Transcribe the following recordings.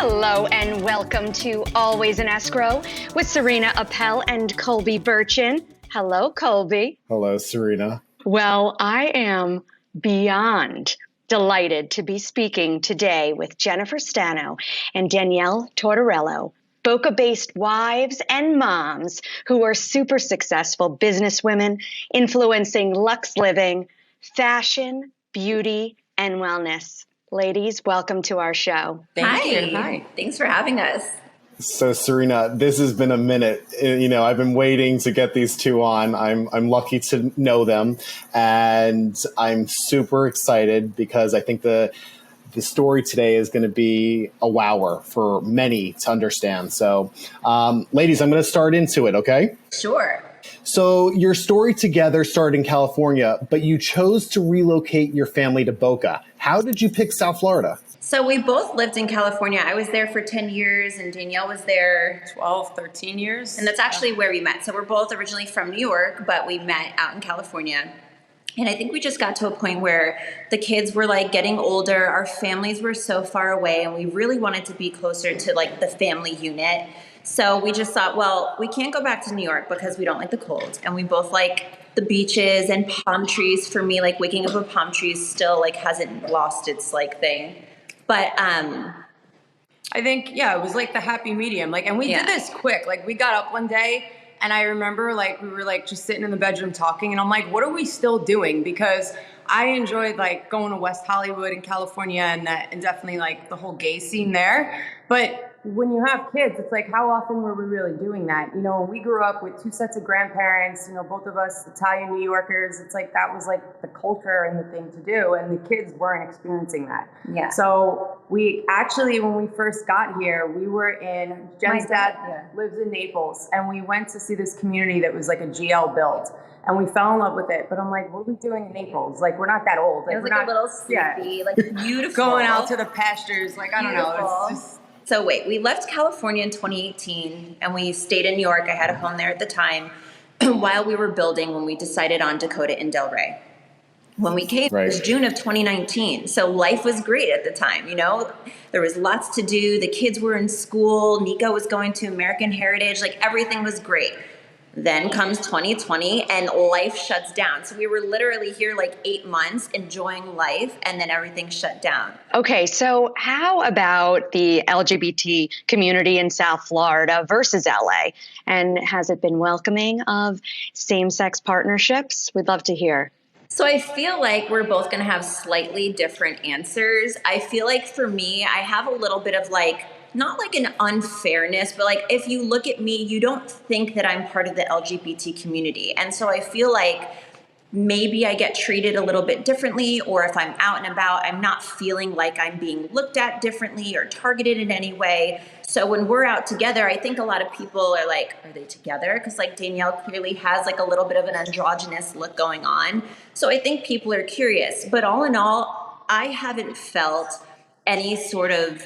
Hello and welcome to Always in Escrow with Serena Appel and Colby Burchin. Hello, Colby. Hello, Serena. Well, I am beyond delighted to be speaking today with Jennifer Stano and Danielle Tortorello, Boca-based wives and moms who are super successful businesswomen influencing luxe living, fashion, beauty, and wellness. Ladies, welcome to our show. Thank you. Hi. Thanks for having us. So, Serena, this has been a minute. You know, I've been waiting to get these two on. I'm lucky to know them, and I'm super excited because I think the story today is going to be a wower for many to understand. So, ladies, I'm going to start into it, okay? Sure. So your story together started in California, but you chose to relocate your family to Boca. How did you pick South Florida? So we both lived in California. I was there for 10 years and Danielle was there 12, 13 years. And that's actually where we met. So we're both originally from New York, but we met out in California. And I think we just got to a point where the kids were like getting older. Our families were so far away and we really wanted to be closer to like the family unit. So we just thought, well, we can't go back to New York because we don't like the cold. And we both like the beaches and palm trees. For me, like waking up with palm trees still like hasn't lost its like thing. But I think, it was like the happy medium. Like, and we did this quick. Like we got up one day and I remember like we were like just sitting in the bedroom talking and I'm like, what are we still doing? Because I enjoyed like going to West Hollywood in California and definitely like the whole gay scene there. But when you have kids, it's like, how often were we really doing that? You know, when we grew up with two sets of grandparents, you know, both of us Italian New Yorkers, it's like that was like the culture and the thing to do. And the kids weren't experiencing that. Yeah. So we actually, when we first got here, we were in, Jen's dad lives in Naples. And we went to see this community that was like a GL build. And we fell in love with it. But I'm like, what are we doing in Naples? Like, we're not that old. Like, it was like a little sleepy, like beautiful. Going out to the pastures. Like, I don't know. It's just... So wait, we left California in 2018 and we stayed in New York. I had a home there at the time while we were building when we decided on Dakota and Delray. When we came, it was June of 2019. So life was great at the time, you know, there was lots to do. The kids were in school. Nico was going to American Heritage. Like everything was great. Then comes 2020 and life shuts down. So we were literally here like 8 months enjoying life and then everything shut down. Okay, so how about the LGBT community in South Florida versus LA? And has it been welcoming of same-sex partnerships? We'd love to hear. So I feel like we're both going to have slightly different answers. I feel like for me, I have a little bit of like, not like an unfairness, but like if you look at me, you don't think that I'm part of the LGBT community. And so I feel like maybe I get treated a little bit differently, or if I'm out and about, I'm not feeling like I'm being looked at differently or targeted in any way. So when we're out together, I think a lot of people are like, are they together? Because like Danielle clearly has like a little bit of an androgynous look going on. So I think people are curious. But all in all, I haven't felt any sort of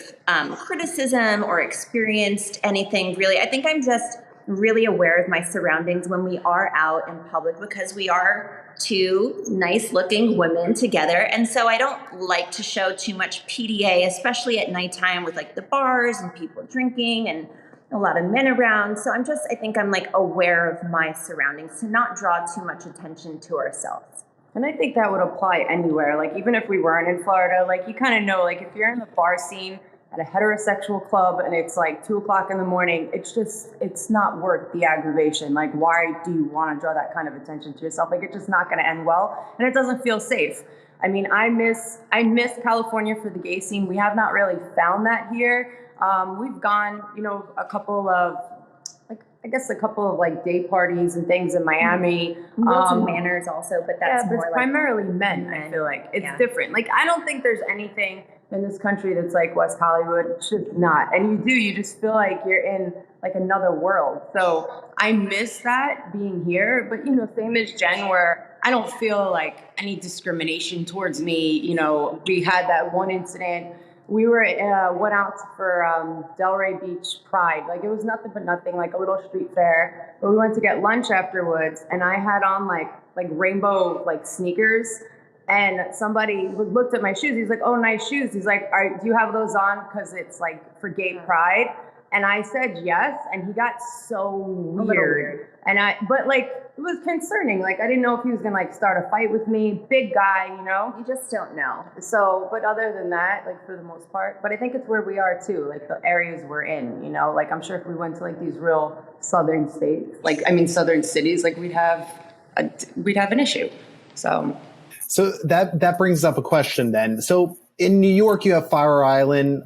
criticism or experienced anything really. I think I'm just really aware of my surroundings when we are out in public because we are two nice looking women together. And so I don't like to show too much PDA, especially at nighttime with like the bars and people drinking and a lot of men around. So I think I'm like aware of my surroundings to not draw too much attention to ourselves. And I think that would apply anywhere. Like, even if we weren't in Florida, like, you kind of know, like, if you're in the bar scene at a heterosexual club and it's like 2:00 in the morning, it's not worth the aggravation. Like, why do you want to draw that kind of attention to yourself? Like, it's just not going to end well. And it doesn't feel safe. I mean, I miss California for the gay scene. We have not really found that here. We've gone, you know, a couple of like day parties and things in Miami. Milton Manners also, but that's more it's like primarily men. I feel like it's different. Like, I don't think there's anything in this country that's like West Hollywood. It's just not. And you just feel like you're in like another world. So I miss that being here. But, you know, same as Jen, where I don't feel like any discrimination towards me. You know, we had that one incident. We went out for Delray Beach Pride. Like, it was nothing but nothing, like a little street fair. But we went to get lunch afterwards, and I had on like rainbow like sneakers. And somebody looked at my shoes. He's like, "Oh, nice shoes." He's like, do you have those on because it's like for gay pride? And I said yes, and he got so weird. But like, it was concerning. Like, I didn't know if he was gonna like start a fight with me. Big guy, you know. You just don't know. So, but other than that, like for the most part, but I think it's where we are too, like the areas we're in. You know, like I'm sure if we went to like these real southern states, like southern cities, like we'd have an issue. So that brings up a question then. So in New York, you have Fire Island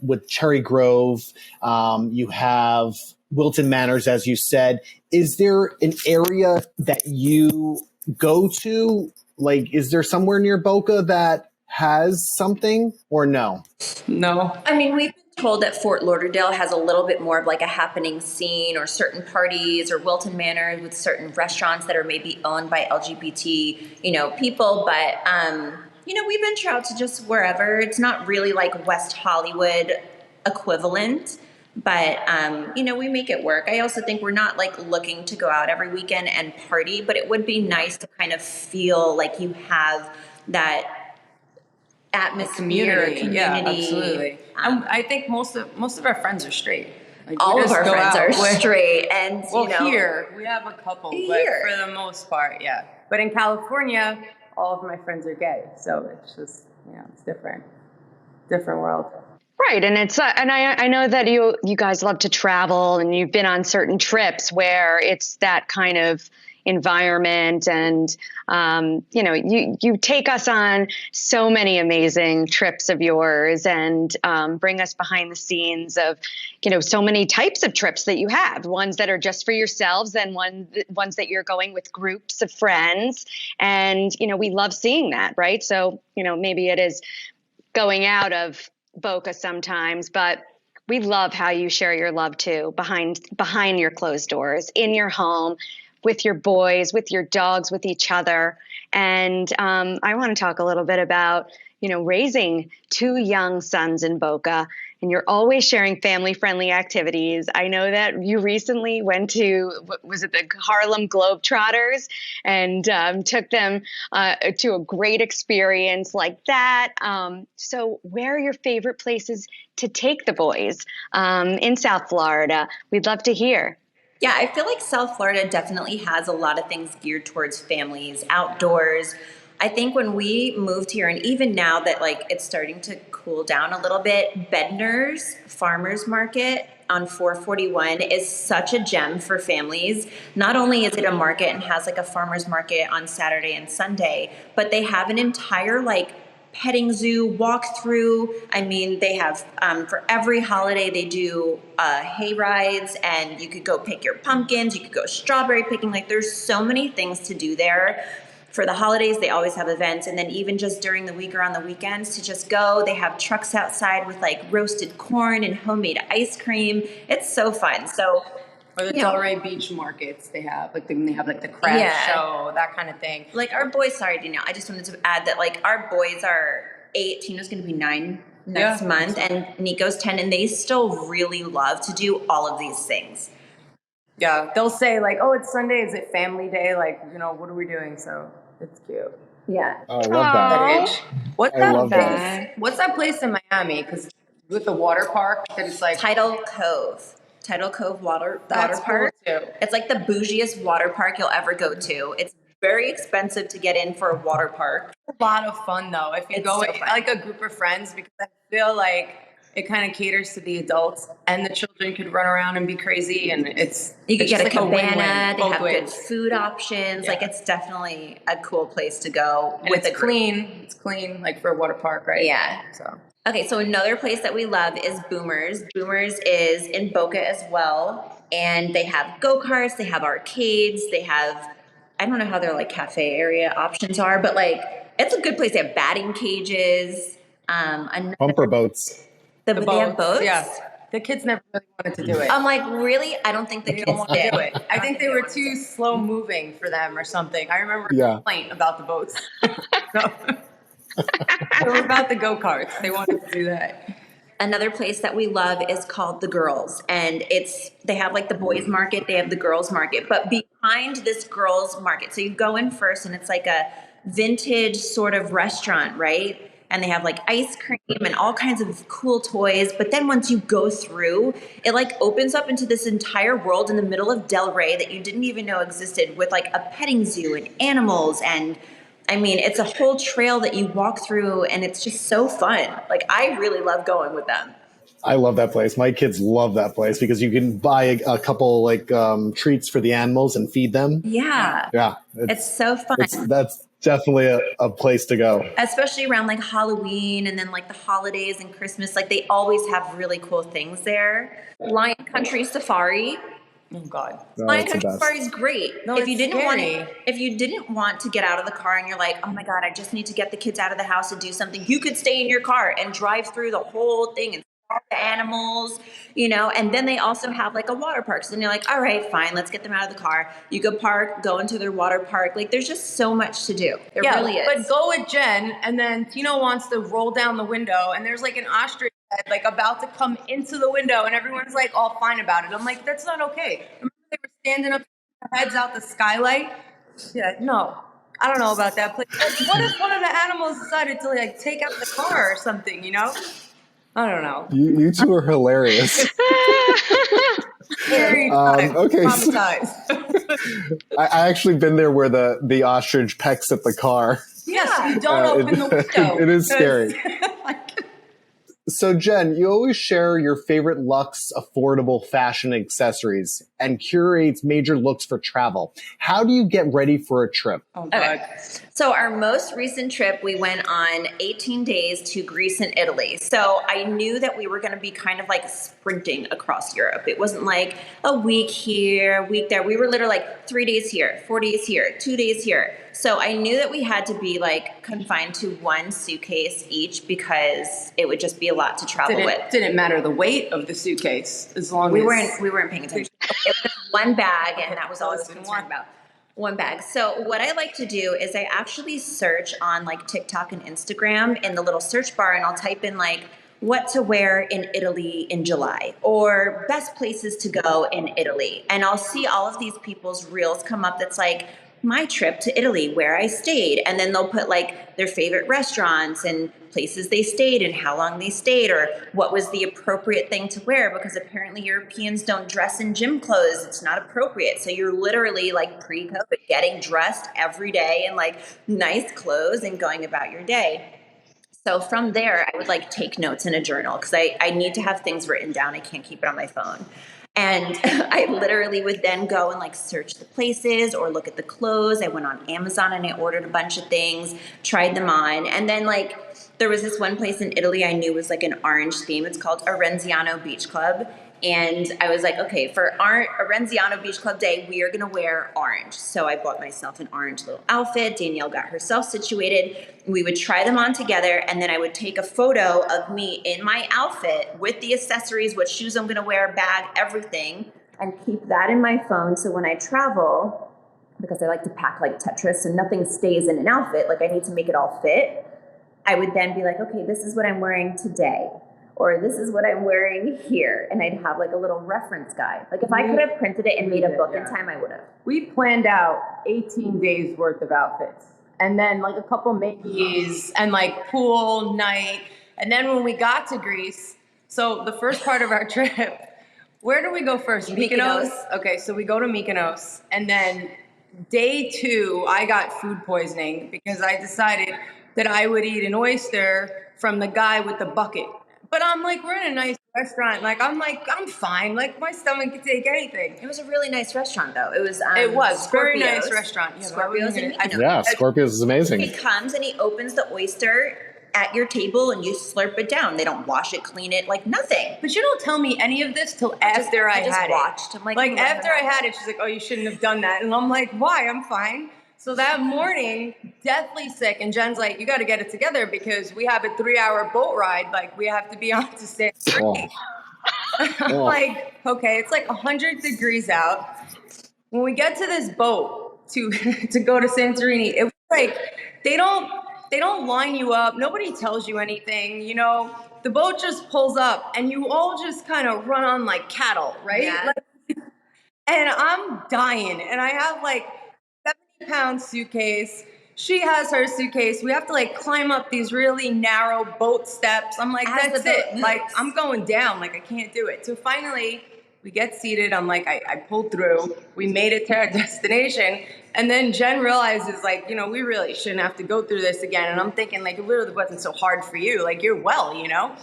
with Cherry Grove. You have Wilton Manors, as you said. Is there an area that you go to? Like, is there somewhere near Boca that has something or no? No. I mean, we've been told that Fort Lauderdale has a little bit more of like a happening scene or certain parties, or Wilton Manor with certain restaurants that are maybe owned by LGBT, people. But, we venture out to just wherever. It's not really like West Hollywood equivalent, but, we make it work. I also think we're not like looking to go out every weekend and party, but it would be nice to kind of feel like you have that atmosphere, community. Yeah, absolutely. I think most of our friends are straight. Like, all of our friends are straight, and here we have a couple, but for the most part, yeah. But in California, all of my friends are gay, so it's just it's different world. Right, and it's and I know that you guys love to travel, and you've been on certain trips where it's that kind of environment, and you take us on so many amazing trips of yours, and bring us behind the scenes of so many types of trips that you have, ones that are just for yourselves, and ones that you're going with groups of friends, and we love seeing that, right? So maybe it is going out of Boca sometimes, but we love how you share your love too behind your closed doors, in your home, with your boys, with your dogs, with each other. And I want to talk a little bit about raising two young sons in Boca, and you're always sharing family-friendly activities. I know that you recently went to, was it the Harlem Globetrotters, and took them to a great experience like that. So where are your favorite places to take the boys in South Florida? We'd love to hear. Yeah, I feel like South Florida definitely has a lot of things geared towards families, outdoors. I think when we moved here, and even now that like it's starting to cool down a little bit, Bednar's Farmers Market on 441 is such a gem for families. Not only is it a market and has like a farmers market on Saturday and Sunday, but they have an entire like petting zoo walk through. I mean, they have for every holiday they do hay rides, and you could go pick your pumpkins, you could go strawberry picking. Like there's so many things to do there. For the holidays, they always have events, and then even just during the week or on the weekends to just go. They have trucks outside with like roasted corn and homemade ice cream. It's so fun. So, or the Delray Beach markets they have, like they have like the craft show, that kind of thing. Like our boys, sorry, Danielle, I just wanted to add that like our boys are 8, Tino's going to be 9 next month, and Nico's 10, and they still really love to do all of these things. Yeah, they'll say like, "Oh, it's Sunday. Is it family day? Like, what are we doing?" So it's cute. Yeah. Oh, I love that. age. What's that place in Miami? Because with the water park, that it's like Tidal Cove water park. Cool too. It's like the bougiest water park you'll ever go to. It's very expensive to get in for a water park. A lot of fun though. If you go with like a group of friends, because I feel like it kind of caters to the adults, and the children could run around and be crazy, and you could get a like cabana. They have good food options. Yeah. Like it's definitely a cool place to go. And it's clean. It's clean, like for a water park, right? Yeah. So okay, so another place that we love is Boomers. Boomers is in Boca as well, and they have go-karts. They have arcades. They have, I don't know how their like cafe area options are, but like it's a good place. They have batting cages. Bumper boats. They have boats? Yeah. The kids never really wanted to do it. I'm like, really? I don't think the kids want to do it. I think they were too slow moving for them or something. I remember a complaint about the boats. It was about the go-karts. They wanted to do that. Another place that we love is called The Girls, and they have like the boys market, they have the girls market, but behind this girls market, so you go in first and it's like a vintage sort of restaurant, right? And they have like ice cream and all kinds of cool toys. But then once you go through, it like opens up into this entire world in the middle of Delray that you didn't even know existed, with like a petting zoo and animals. And I mean, it's a whole trail that you walk through, and it's just so fun. Like, I really love going with them. I love that place. My kids love that place because you can buy a couple like treats for the animals and feed them. Yeah. Yeah. It's so fun. That's definitely a place to go. Especially around like Halloween and then like the holidays and Christmas. Like, they always have really cool things there. Lion Country Safari. Oh God. Lion Country Safari is great. No, if you it's didn't want to get out of the car and you're like, oh my God, I just need to get the kids out of the house and do something, you could stay in your car and drive through the whole thing and all the animals, you know. And then they also have like a water park. So then you're like, all right, fine, let's get them out of the car. You go park, go into their water park. Like, there's just so much to do. There really is. But go with Jen, and then Tino wants to roll down the window, and there's like an ostrich head like about to come into the window, and everyone's like all fine about it. I'm like, that's not okay. Remember they were standing up, heads out the skylight? Yeah, no. I don't know about that place. Like, what if one of the animals decided to like take out the car or something, you know? I don't know. You two are hilarious. Very okay. traumatized. I actually been there where the ostrich pecks at the car. Yes, you don't open the window. It is scary. So, Jen, you always share your favorite luxe, affordable fashion accessories and curates major looks for travel. How do you get ready for a trip? Oh, God. Okay. So our most recent trip, we went on 18 days to Greece and Italy. So I knew that we were going to be kind of like sprinting across Europe. It wasn't like a week here, a week there. We were literally like 3 days here, 4 days here, 2 days here. So I knew that we had to be like confined to one suitcase each because it would just be a lot to travel with. Didn't matter the weight of the suitcase as long we as weren't paying attention. It was one bag, and that was all I was concerned about. One bag. So what I like to do is I actually search on like TikTok and Instagram in the little search bar, and I'll type in like what to wear in Italy in July or best places to go in Italy. And I'll see all of these people's reels come up that's like my trip to Italy, where I stayed. And then they'll put like their favorite restaurants and places they stayed and how long they stayed or what was the appropriate thing to wear, because apparently Europeans don't dress in gym clothes. It's not appropriate. So you're literally like pre-COVID getting dressed every day in like nice clothes and going about your day. So from there, I would like take notes in a journal because I need to have things written down. I can't keep it on my phone. And I literally would then go and like search the places or look at the clothes. I went on Amazon and I ordered a bunch of things, tried them on. And then like there was this one place in Italy I knew was like an orange theme. It's called Arenziano Beach Club. And I was like, okay, for our Arenziano Beach Club day, we are going to wear orange. So I bought myself an orange little outfit. Danielle got herself situated. We would try them on together, and then I would take a photo of me in my outfit with the accessories, what shoes I'm going to wear, bag, everything, and keep that in my phone. So when I travel, because I like to pack like Tetris and nothing stays in an outfit, like I need to make it all fit, I would then be like, okay, this is what I'm wearing today. Or this is what I'm wearing here. And I'd have like a little reference guide. Like if I could have printed it and made a book in time, I would have. We planned out 18 days worth of outfits. And then like a couple maybes and like pool night. And then when we got to Greece, so the first part of our trip, where do we go first? Mykonos? Okay, so we go to Mykonos. And then day 2, I got food poisoning because I decided that I would eat an oyster from the guy with the bucket. But I'm like, we're in a nice restaurant. I'm fine. Like my stomach could take anything. It was a really nice restaurant, though. It was very nice restaurant. Yeah, Scorpios and Mykonos. Yeah, Scorpios is amazing. He comes and he opens the oyster at your table and you slurp it down. They don't wash it, clean it, like nothing. But you don't tell me any of this till after I had watched. it. I'm like after I had it, she's like, oh, you shouldn't have done that. And I'm like, why? I'm fine. So that morning, deathly sick, and Jen's like, you got to get it together because we have a 3-hour boat ride. Like, we have to be on to Santorini. I'm like, okay, it's like 100 degrees out. When we get to this boat to go to Santorini, it was like, they don't line you up. Nobody tells you anything, you know. The boat just pulls up, and you all just kind of run on like cattle, right? Yeah. And I'm dying, and I have like 70-pound suitcase, She has her suitcase. We have to like climb up these really narrow boat steps. I'm like, that's it. Like, I'm going down. Like, I can't do it. So finally, we get seated. I'm like, I pulled through. We made it to our destination. And then Jen realizes, like, you know, we really shouldn't have to go through this again. And I'm thinking, like, it really wasn't so hard for you. Like, you're well, you know?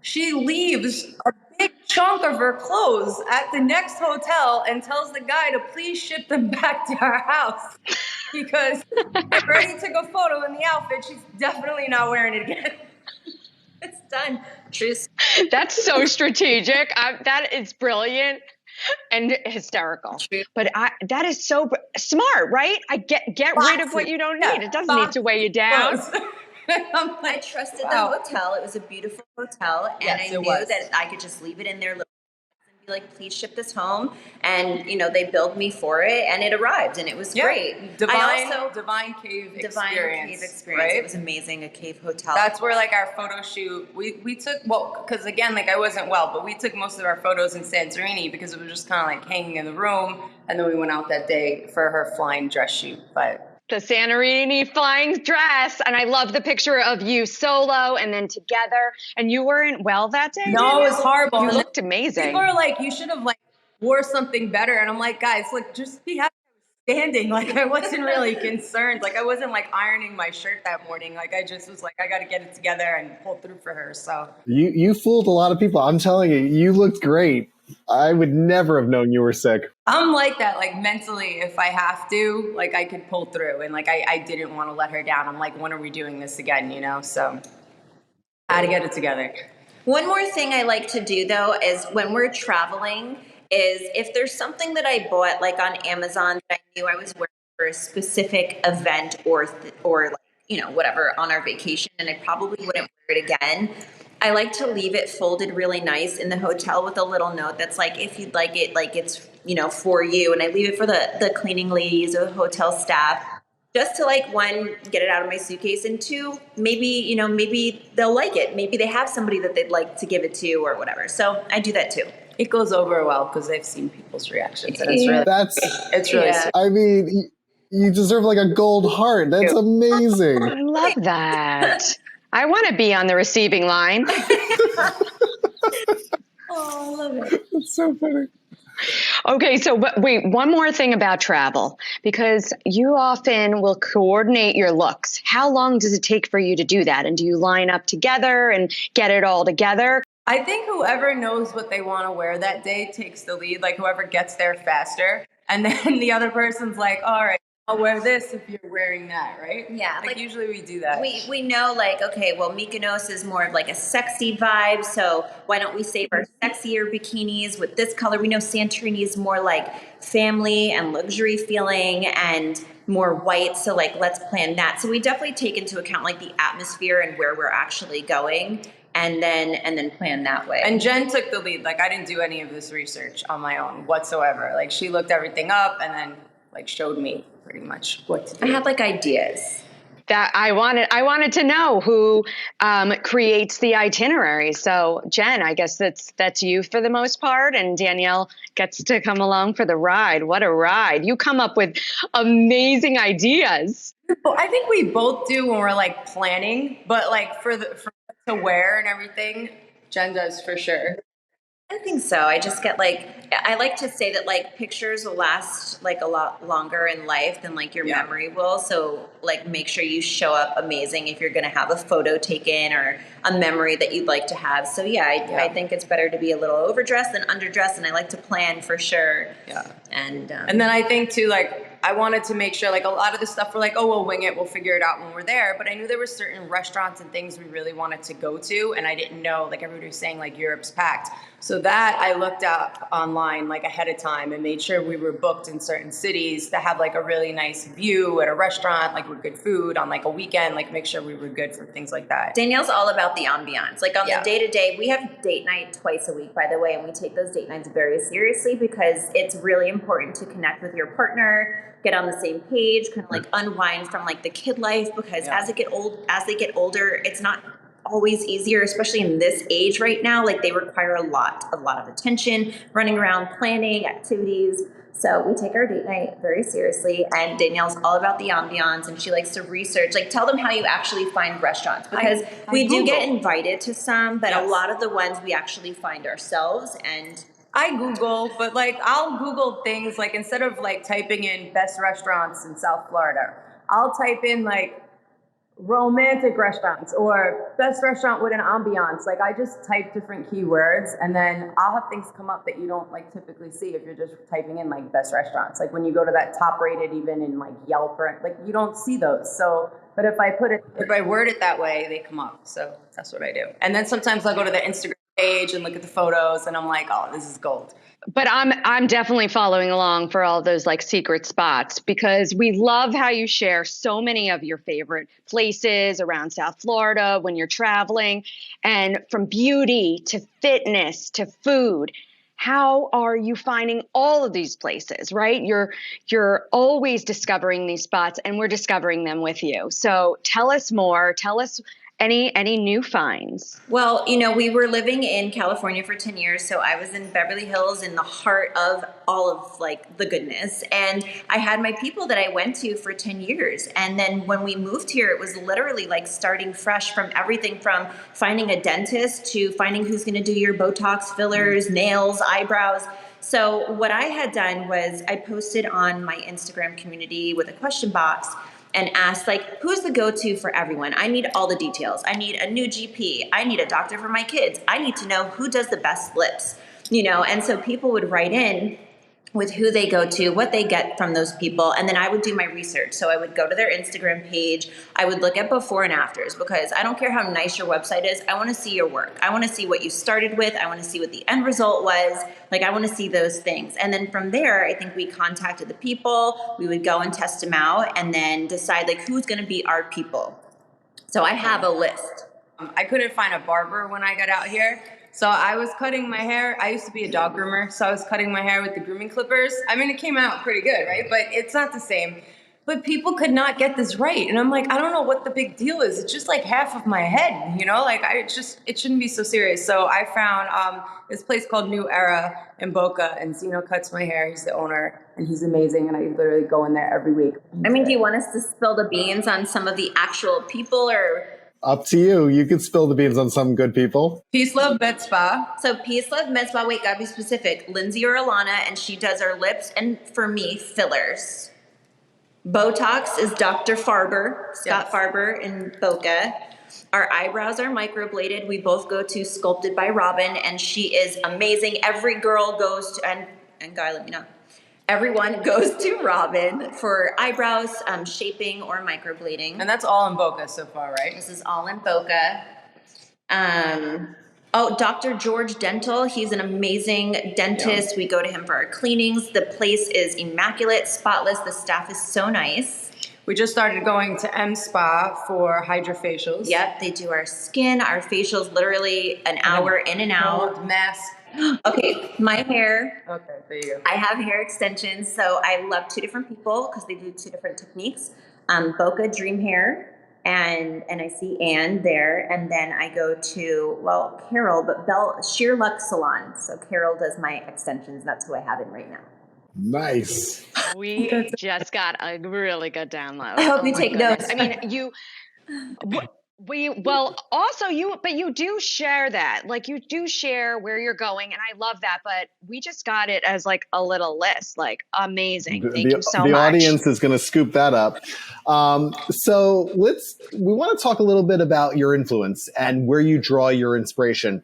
She leaves a big chunk of her clothes at the next hotel and tells the guy to please ship them back to our house because I already took a photo in the outfit. She's definitely not wearing it again. It's done. Truth. That's so strategic. That is brilliant and hysterical. True. But that is so smart, right? I get rid of what you don't need. It doesn't need to weigh you down. I trusted the hotel. It was a beautiful hotel, and I knew that I could just leave it in their little and be like, "Please ship this home." And you know, they billed me for it, and it arrived, and it was great. Divine cave experience. Right? It was amazing. A cave hotel. That's where like our photo shoot. We took because again, like I wasn't well, but we took most of our photos in Santorini because it was just kind of like hanging in the room, and then we went out that day for her flying dress shoot, but. The Santorini flying dress. And I love the picture of you solo and then together. And you weren't well that day? No, it was horrible. You looked amazing. People are like, you should have like wore something better. And I'm like, guys, look, just be happy standing. Like I wasn't really concerned. Like I wasn't like ironing my shirt that morning. Like I just was like, I got to get it together and pull through for her. So you fooled a lot of people. I'm telling you, you looked great. I would never have known you were sick. I'm like that, like mentally, if I have to, like I could pull through. And like I didn't want to let her down. I'm like, when are we doing this again, you know? So I had to get it together. One more thing I like to do though is when we're traveling is if there's something that I bought like on Amazon that I knew I was wearing for a specific event or like, you know, whatever on our vacation and I probably wouldn't wear it again. I like to leave it folded really nice in the hotel with a little note that's like, if you'd like it, like it's, you know, for you. And I leave it for the cleaning ladies or the hotel staff just to like, one, get it out of my suitcase. And two, maybe they'll like it. Maybe they have somebody that they'd like to give it to or whatever. So I do that too. It goes over well because they've seen people's reactions. And it's really sweet. I mean, you deserve like a gold heart. That's amazing. I love that. I want to be on the receiving line. Oh, I love it. That's so funny. Okay, so wait, one more thing about travel, because you often will coordinate your looks. How long does it take for you to do that? And do you line up together and get it all together? I think whoever knows what they want to wear that day takes the lead, like whoever gets there faster. And then the other person's like, all right, I'll wear this if you're wearing that, right? Yeah. Like usually we do that. We know like, okay, well, Mykonos is more of like a sexy vibe. So why don't we save our sexier bikinis with this color? We know Santorini is more like family and luxury feeling and more white. So like, let's plan that. So we definitely take into account like the atmosphere and where we're actually going. And then plan that way. And Jen took the lead. Like I didn't do any of this research on my own whatsoever. Like she looked everything up and then like showed me pretty much what to do. I had like ideas. That I wanted to know who creates the itinerary. So Jen, I guess that's you for the most part, and Danielle gets to come along for the ride. What a ride. You come up with amazing ideas. I think we both do when we're like planning, but like for to wear and everything, Jen does for sure. I think so. I just get like, I like to say that like pictures will last like a lot longer in life than like your memory will. So like make sure you show up amazing if you're going to have a photo taken or a memory that you'd like to have. So I think it's better to be a little overdressed than underdressed. And I like to plan for sure. Yeah. And then I think too, like, I wanted to make sure like a lot of the stuff we're like, oh, we'll wing it. We'll figure it out when we're there. But I knew there were certain restaurants and things we really wanted to go to. And I didn't know, like everybody was saying, like Europe's packed. So that I looked up online like ahead of time and made sure we were booked in certain cities to have like a really nice view at a restaurant, like with good food on like a weekend, like make sure we were good for things like that. Danielle's all about the ambiance. Like on the day-to-day, we have date night twice a week, by the way, and we take those date nights very seriously because it's really important to connect with your partner, get on the same page, kind of like unwind from like the kid life because as they get older, it's not always easier, especially in this age right now. Like they require a lot of attention, running around, planning activities. So we take our date night very seriously, and Danielle's all about the ambiance, and she likes to research, like tell them how you actually find restaurants, because we do get invited to some, but a lot of the ones we actually find ourselves. And I Google, but like I'll Google things like instead of like typing in best restaurants in South Florida, I'll type in like romantic restaurants or best restaurant with an ambiance. Like I just type different keywords, and then I'll have things come up that you don't like typically see if you're just typing in like best restaurants. Like when you go to that top rated even in like Yelp, or like you don't see those. So but if I word it that way, they come up. So that's what I do. And then sometimes I'll go to the Instagram page and look at the photos, and I'm like, oh, this is gold. But I'm definitely following along for all those like secret spots, because we love how you share so many of your favorite places around South Florida when you're traveling, and from beauty to fitness to food. How are you finding all of these places, right? You're always discovering these spots, and we're discovering them with you. So tell us more. Tell us any new finds. Well, we were living in California for 10 years. So I was in Beverly Hills, in the heart of all of like the goodness. And I had my people that I went to for 10 years. And then when we moved here, it was literally like starting fresh, from everything from finding a dentist to finding who's going to do your Botox, fillers, nails, eyebrows. So what I had done was I posted on my Instagram community with a question box and asked, like, who's the go-to for everyone? I need all the details. I need a new GP. I need a doctor for my kids. I need to know who does the best lips, And so people would write in with who they go to, what they get from those people, and then I would do my research. So I would go to their Instagram page. I would look at before and afters, because I don't care how nice your website is. I want to see your work. I want to see what you started with. I want to see what the end result was. Like, I want to see those things. And then from there, I think we contacted the people. We would go and test them out, and then decide like who's going to be our people. So I have a list. I couldn't find a barber when I got out here. So I was cutting my hair. I used to be a dog groomer, so I was cutting my hair with the grooming clippers. I mean, it came out pretty good, right? But it's not the same. But people could not get this right. And I'm like, I don't know what the big deal is. It's just like half of my head, Like it shouldn't be so serious. So I found this place called New Era in Boca, and Zeno cuts my hair. He's the owner, and he's amazing. And I literally go in there every week. I mean, do you want us to spill the beans on some of the actual people, or... Up to you. You can spill the beans on some good people. Peace, Love, Med Spa. So Peace, Love, Med Spa. Wait, gotta be specific. Lindsay or Alana, and she does our lips, and for me, fillers. Botox is Dr. Farber, Scott Farber in Boca. Our eyebrows are microbladed. We both go to Sculpted by Robin, and she is amazing. Every girl goes to, and Guy, let me know. Everyone goes to Robin for eyebrows, shaping, or microblading. And that's all in Boca so far, right? This is all in Boca. Dr. George Dental. He's an amazing dentist. Yeah. We go to him for our cleanings. The place is immaculate, spotless. The staff is so nice. We just started going to M Spa for hydrofacials. Yep, they do our skin, our facials, literally an hour in and out. Mask. Okay, my hair. Okay, there you go. I have hair extensions, so I love two different people because they do two different techniques. Boca Dream Hair, and I see Anne there, and then I go to Carol, but Sheer Luck Salon. So Carol does my extensions. That's who I have in right now. Nice. We just got a really good download. I hope you take notes. I mean, you do share that. Like, you do share where you're going, and I love that. But we just got it as like a little list. Like, amazing. Thank you so much. The audience is going to scoop that up. So we want to talk a little bit about your influence and where you draw your inspiration.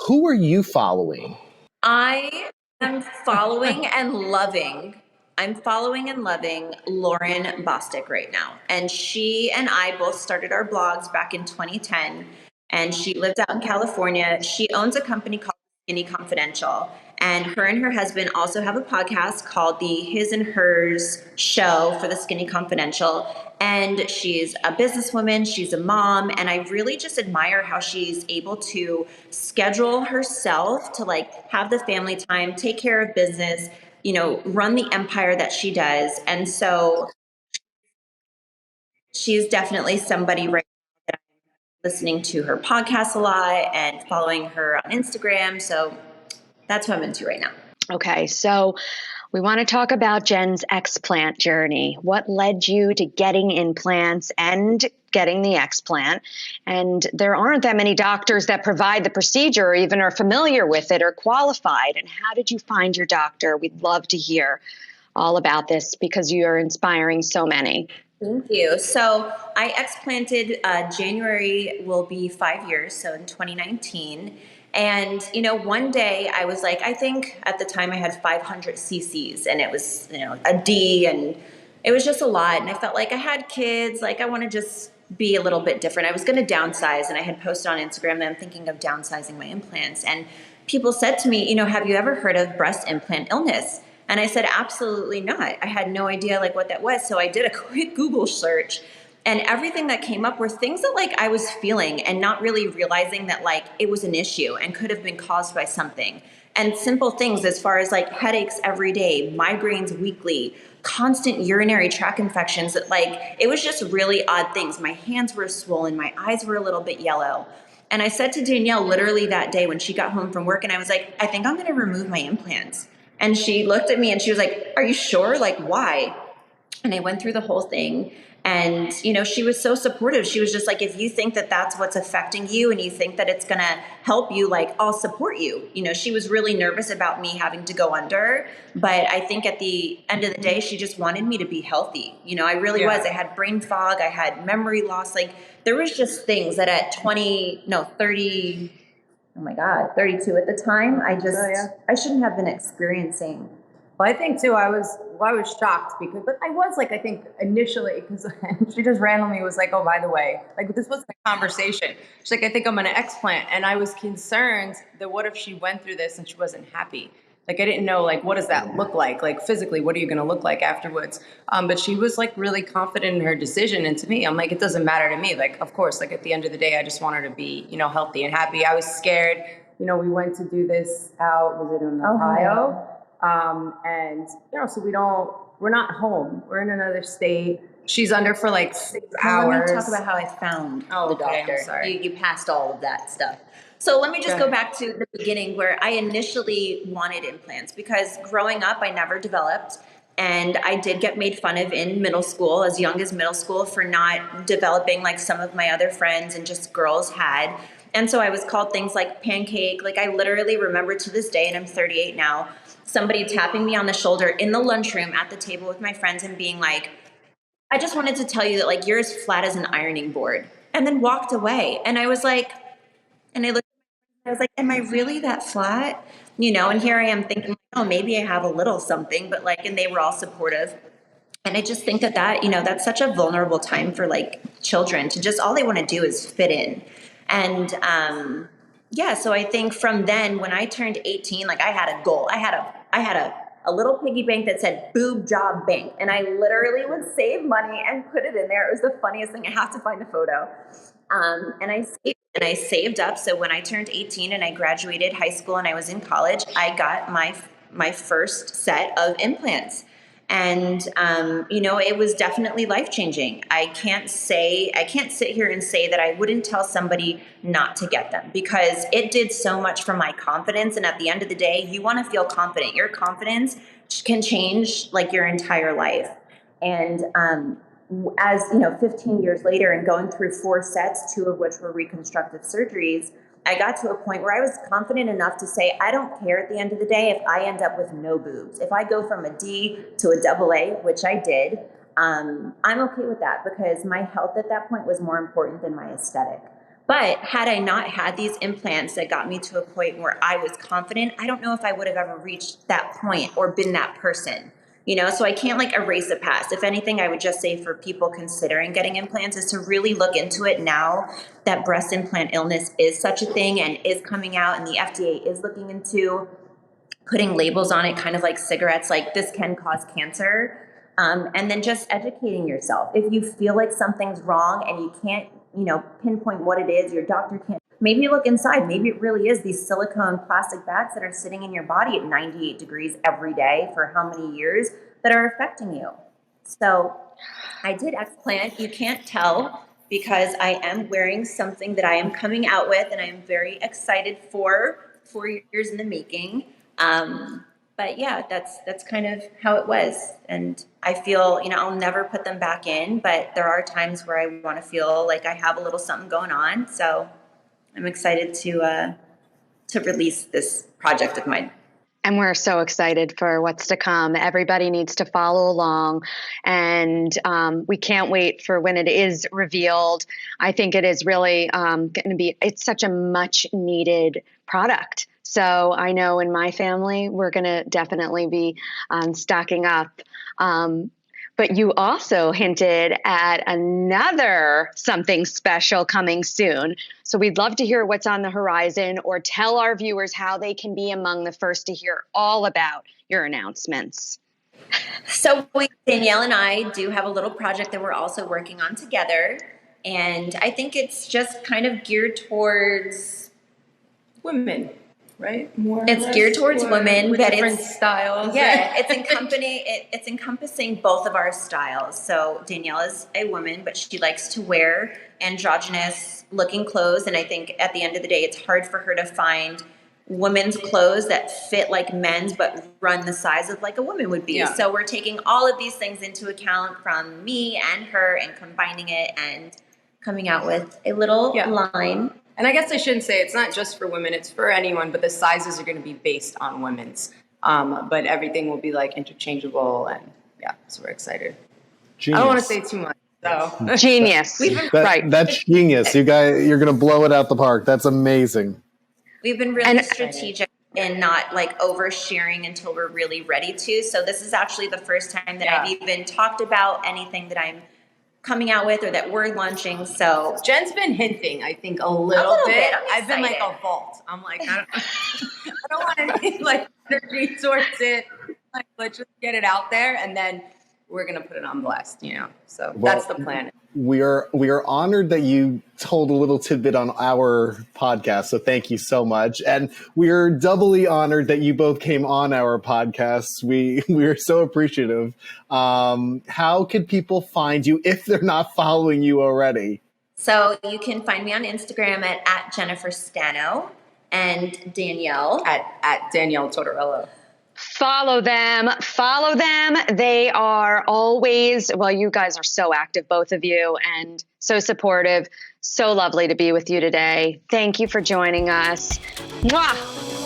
Who are you following? I am following and loving Lauren Bostic right now. And she and I both started our blogs back in 2010. And she lived out in California. She owns a company called Skinny Confidential. And her husband also have a podcast called the His and Hers Show for the Skinny Confidential. And she's a businesswoman, she's a mom, and I really just admire how she's able to schedule herself to like have the family time, take care of business, run the empire that she does. And so she's definitely somebody right now that I'm listening to her podcast a lot and following her on Instagram. So that's who I'm into right now. Okay, so We want to talk about Jen's Xplant journey. What led you to getting implants and getting the Xplant? And there aren't that many doctors that provide the procedure or even are familiar with it or qualified. And how did you find your doctor? We'd love to hear all about this because you are inspiring so many. Thank you. So I explanted, January will be 5 years, so in 2019. And, one day I was like, I think at the time I had 500 cc's and it was, a D, and it was just a lot. And I felt like I had kids, like I want to just be a little bit different. I was going to downsize, and I had posted on Instagram that I'm thinking of downsizing my implants. And people said to me, have you ever heard of breast implant illness? And I said, absolutely not. I had no idea like what that was. So I did a quick Google search, and everything that came up were things that like I was feeling and not really realizing that like it was an issue and could have been caused by something. And simple things as far as like headaches every day, migraines weekly, constant urinary tract infections, that like it was just really odd things. My hands were swollen, my eyes were a little bit yellow. And I said to Danielle literally that day when she got home from work, and I was like, I think I'm going to remove my implants. And she looked at me and she was like, are you sure? Like, why? And I went through the whole thing. And, she was so supportive. She was just like, if you think that that's what's affecting you and you think that it's going to help you, like, I'll support you. She was really nervous about me having to go under. But I think at the end of the day, she just wanted me to be healthy. I really was. I had brain fog. I had memory loss. Like, there was just things that at 30, oh my God, 32 at the time, I shouldn't have been experiencing. Well, I think too, I was shocked but I was like, I think initially, because she just randomly was like, oh, by the way, like this wasn't a conversation. She's like, I think I'm going to Xplant. And I was concerned that what if she went through this and she wasn't happy? Like, I didn't know, like, what does that look like? Like, physically, what are you going to look like afterwards? But she was, like, really confident in her decision. And to me, I'm like, it doesn't matter to me. Like, of course, like, at the end of the day, I just want her to be, healthy and happy. I was scared. We went to do this out, was it in Ohio? And, so we're not home. We're in another state. She's under for, like, 6 hours. Let me talk about how I found the doctor. I'm sorry. You passed all of that stuff. So let me just go back to the beginning where I initially wanted implants, because growing up, I never developed. And I did get made fun of in middle school, as young as middle school, for not developing like some of my other friends and just girls had. And so I was called things like pancake. Like, I literally remember to this day, and I'm 38 now, somebody tapping me on the shoulder in the lunchroom at the table with my friends and being like, I just wanted to tell you that like you're as flat as an ironing board, and then walked away. And I was like, and I was like, am I really that flat? And here I am thinking, oh, maybe I have a little something, but like, and they were all supportive. And I just think that, that's such a vulnerable time for like children to just, all they want to do is fit in. And, so I think from then when I turned 18, like I had a goal. I had a little piggy bank that said boob job bank. And I literally would save money and put it in there. It was the funniest thing. I have to find a photo. And I saved up. So when I turned 18 and I graduated high school and I was in college, I got my first set of implants. And, it was definitely life-changing. I can't sit here and say that I wouldn't tell somebody not to get them, because it did so much for my confidence. And at the end of the day, you want to feel confident. Your confidence can change like your entire life. And, as 15 years later and going through 4 sets, 2 of which were reconstructive surgeries, I got to a point where I was confident enough to say, I don't care at the end of the day if I end up with no boobs. If I go from a D to a AA, which I did, I'm okay with that, because my health at that point was more important than my aesthetic. But had I not had these implants that got me to a point where I was confident, I don't know if I would have ever reached that point or been that person. So I can't like erase the past. If anything, I would just say for people considering getting implants is to really look into it now that breast implant illness is such a thing and is coming out, and the FDA is looking into putting labels on it, kind of like cigarettes, like this can cause cancer. And then just educating yourself. If you feel like something's wrong and you can't, pinpoint what it is, your doctor can't, maybe look inside. Maybe it really is these silicone plastic bags that are sitting in your body at 98 degrees every day for how many years that are affecting you. So I did Xplant. You can't tell because I am wearing something that I am coming out with, and I am very excited for 4 years in the making. But yeah, that's kind of how it was. And I feel, I'll never put them back in, but there are times where I want to feel like I have a little something going on. So I'm excited to release this project of mine. And we're so excited for what's to come. Everybody needs to follow along. And we can't wait for when it is revealed. I think it is really going to be, it's such a much needed product. So I know in my family, we're going to definitely be stocking up. But you also hinted at another something special coming soon. So we'd love to hear what's on the horizon, or tell our viewers how they can be among the first to hear all about your announcements. So Danielle and I do have a little project that we're also working on together. And I think it's just kind of geared towards women. Right? It's geared towards women, with but different styles. Yeah, it's encompassing both of our styles. So Danielle is a woman, but she likes to wear androgynous looking clothes. And I think at the end of the day, it's hard for her to find women's clothes that fit like men's, but run the size of like a woman would be. Yeah. So we're taking all of these things into account from me and her and combining it and coming out with a little line. And I guess I shouldn't say it's not just for women, it's for anyone, but the sizes are going to be based on women's. But everything will be like interchangeable, and so we're excited. Genius. I don't want to say too much. So. Genius. That's genius. You guys, you're going to blow it out the park. That's amazing. We've been really strategic in not like oversharing until we're really ready to. So this is actually the first time that I've even talked about anything that I'm coming out with or that we're launching. So Jen's been hinting, I think, a little bit. I've been like a vault. I'm like, I don't want any like energy towards it. Like, let's just get it out there, and then we're gonna put it on blast. So that's the plan. We are honored that you told a little tidbit on our podcast, so thank you so much. And we are doubly honored that you both came on our podcast. We are so appreciative. How can people find you if they're not following you already? So you can find me on Instagram at Jennifer Stano, and Danielle at Danielle Tortorello. Follow them. They are always, you guys are so active, both of you, and so supportive. So lovely to be with you today. Thank you for joining us. Mwah!